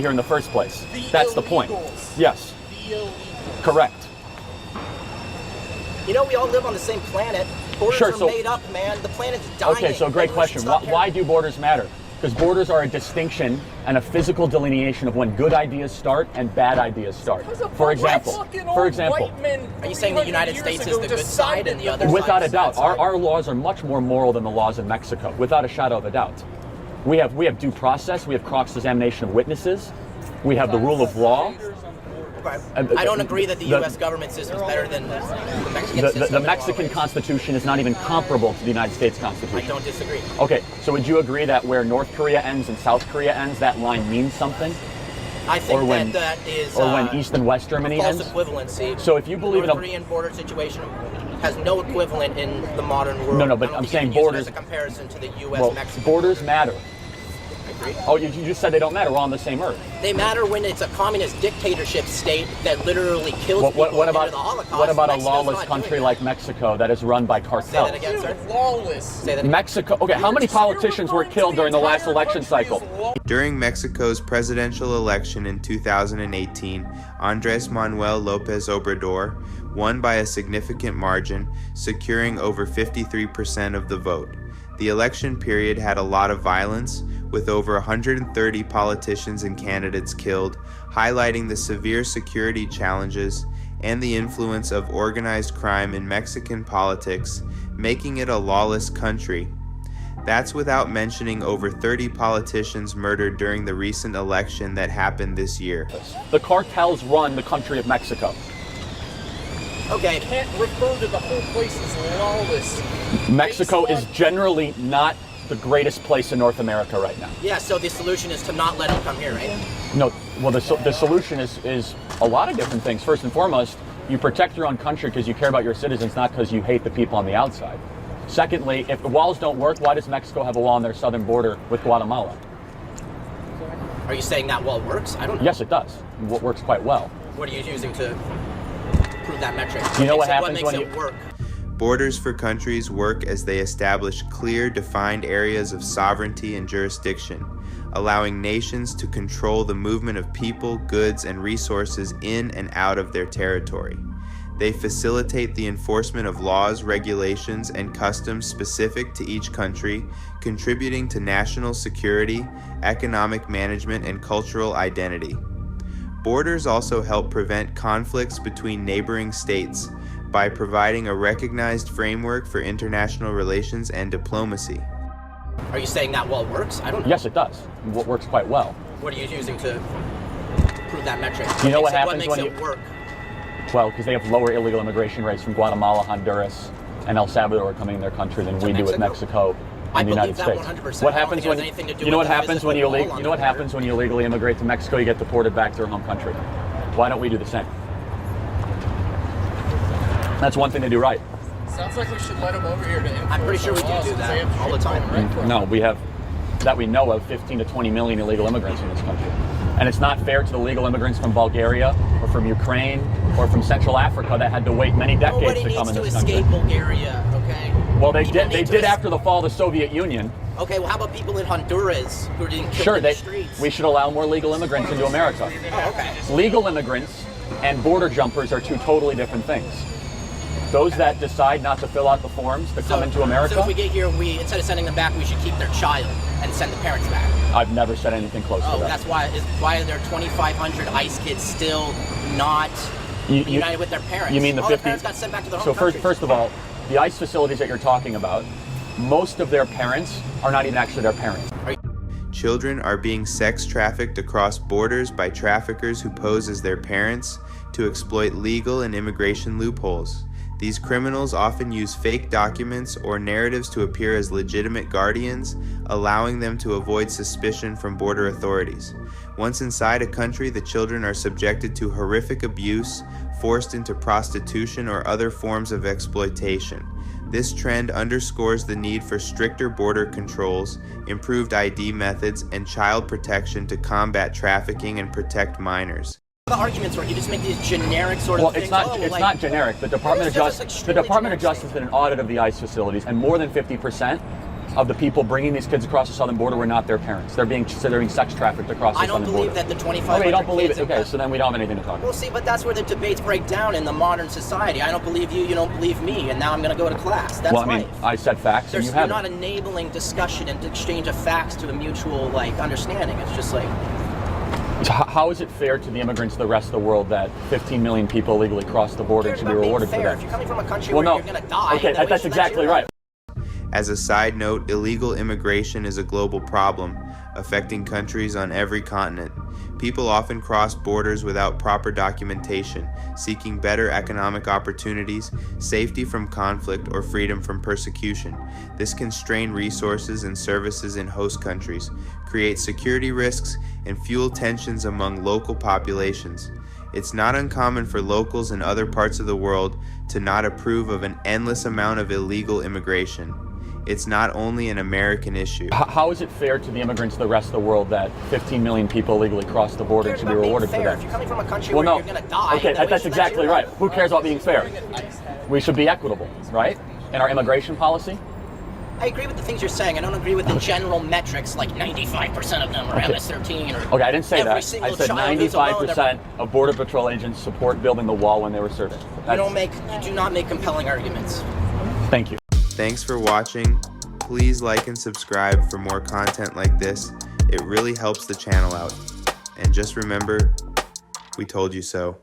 here in the first place. That's the point. Yes. Correct. You know, we all live on the same planet. Borders are made up, man. The planet's dying. Okay, so great question. Why do borders matter? Because borders are a distinction and a physical delineation of when good ideas start and bad ideas start. For example, are you saying the United States is the good side and the other side? Without a doubt, our laws are much more moral than the laws in Mexico, without a shadow of a doubt. We have due process, we have cross-examination of witnesses, we have the rule of law. I don't agree that the U.S. government system is better than the Mexican system. The Mexican Constitution is not even comparable to the United States Constitution. I don't disagree. Okay, so would you agree that where North Korea ends and South Korea ends, that line means something? I think that is... Or when East and West Germany ends? False equivalency. So if you believe in a... North Korean border situation has no equivalent in the modern world. No, but I'm saying borders... as a comparison to the U.S.-Mexico. Borders matter. Oh, you just said they don't matter. We're on the same earth. They matter when it's a communist dictatorship state that literally kills people what about, the Holocaust. What about a lawless country like Mexico that is run by cartels? Say that again, sir. Lawless. Say that again. Mexico. Okay, how many politicians were killed during the last election cycle? During Mexico's presidential election in 2018, Andrés Manuel López Obrador won by a significant margin, securing over 53% of the vote. The election period had a lot of violence, with over 130 politicians and candidates killed, highlighting the severe security challenges and the influence of organized crime in Mexican politics, making it a lawless country. That's without mentioning over 30 politicians murdered during the recent election that happened this year. The cartels run the country of Mexico. Okay. You can't refer to the whole place as lawless. Mexico is generally not the greatest place in North America right now. Yeah, so the solution is to not let them come here, right? No, well, the solution is a lot of different things. First and foremost, you protect your own country because you care about your citizens, not because you hate the people on the outside. Secondly, if the walls don't work, why does Mexico have a wall on their southern border with Guatemala? Are you saying that wall works? I don't know. Yes, it does. It works quite well. What are you using to prove that metric? You know what happens when it work? Borders for countries work as they establish clear, defined areas of sovereignty and jurisdiction, allowing nations to control the movement of people, goods, and resources in and out of their territory. They facilitate the enforcement of laws, regulations, and customs specific to each country, contributing to national security, economic management, and cultural identity. Borders also help prevent conflicts between neighboring states, by providing a recognized framework for international relations and diplomacy. Are you saying that wall works? I don't know. Yes, it does. It works quite well. What are you using to prove that metric? You know what happens when it work? Well, because they have lower illegal immigration rates from Guatemala, Honduras, and El Salvador coming in their country than we do with Mexico and the United States. 100%. What happens when you know what happens when you illegally immigrate to Mexico? You get deported back to your home country. Why don't we do the same? That's one thing they do right. Sounds like we should let them over here to enforce. I'm pretty sure we do that all the time. No, we have, that we know of, 15 to 20 million illegal immigrants in this country. And it's not fair to the legal immigrants from Bulgaria or from Ukraine or from Central Africa that had to wait many decades to come in this country. Nobody needs to escape Bulgaria, okay? Well, they did after the fall of the Soviet Union. Okay, well, how about people in Honduras who are getting killed in the streets? We should allow more legal immigrants into America. Oh, okay. Legal immigrants and border jumpers are two totally different things. Those that decide not to fill out the forms to come into America. So if we get here, instead of sending them back, we should keep their child and send the parents back. I've never said anything close to that. That's why are there 2,500 ICE kids still not united with their parents? You mean the 50? Their parents got sent back to their home countries. First of all, the ICE facilities that you're talking about, most of their parents are not even actually their parents. Children are being sex trafficked across borders by traffickers who pose as their parents to exploit legal and immigration loopholes. These criminals often use fake documents or narratives to appear as legitimate guardians, allowing them to avoid suspicion from border authorities. Once inside a country, the children are subjected to horrific abuse, forced into prostitution or other forms of exploitation. This trend underscores the need for stricter border controls, improved ID methods, and child protection to combat trafficking and protect minors. The arguments where you just make these generic sort of things. It's not generic. The Department of Justice did an audit of the ICE facilities, and more than 50% of the people bringing these kids across the southern border were not their parents. They're being sex trafficked across the I don't southern border. believe that the 2,500 Okay, you don't believe kids it. Okay, so then we don't have anything to talk about. Well, see, but that's where the debates break down in the modern society. I don't believe you, you don't believe me, and now I'm going to go to class. That's Well, I mean, life. I said facts, and you You're haven't. not enabling discussion and exchange of facts to a mutual understanding. It's just like, So how is it fair to the immigrants of the rest of the world that 15 million people illegally cross the border and should be rewarded for fair. that? If you're coming from a country Well, where no. you're going to die, Okay, then we that's should let exactly you right. As a side note, illegal immigration is a global problem, affecting countries on every continent. People often cross borders without proper documentation, seeking better economic opportunities, safety from conflict, or freedom from persecution. This can strain resources and services in host countries, create security risks, and fuel tensions among local populations. It's not uncommon for locals in other parts of the world to not approve of an endless amount of illegal immigration. It's not only an American issue. How is it fair to the immigrants of the rest of the world that 15 million people illegally cross the border and should be rewarded for that? If you're coming from a country Well, where no. you're going to die, Okay, then we that's should let exactly you right. live. Who cares about being fair? We should be equitable, right? In our immigration policy? I agree with the things you're saying. I don't agree with the general metrics, like 95% of them are Okay. MS-13 or Okay, I didn't say every that. I single said child who's alone, 95% of Border Patrol agents support building the wall when they were serving. You do not make compelling arguments. Thank you. Thanks for watching. Please like and subscribe for more content like this. It really helps the channel out. And just remember, we told you so.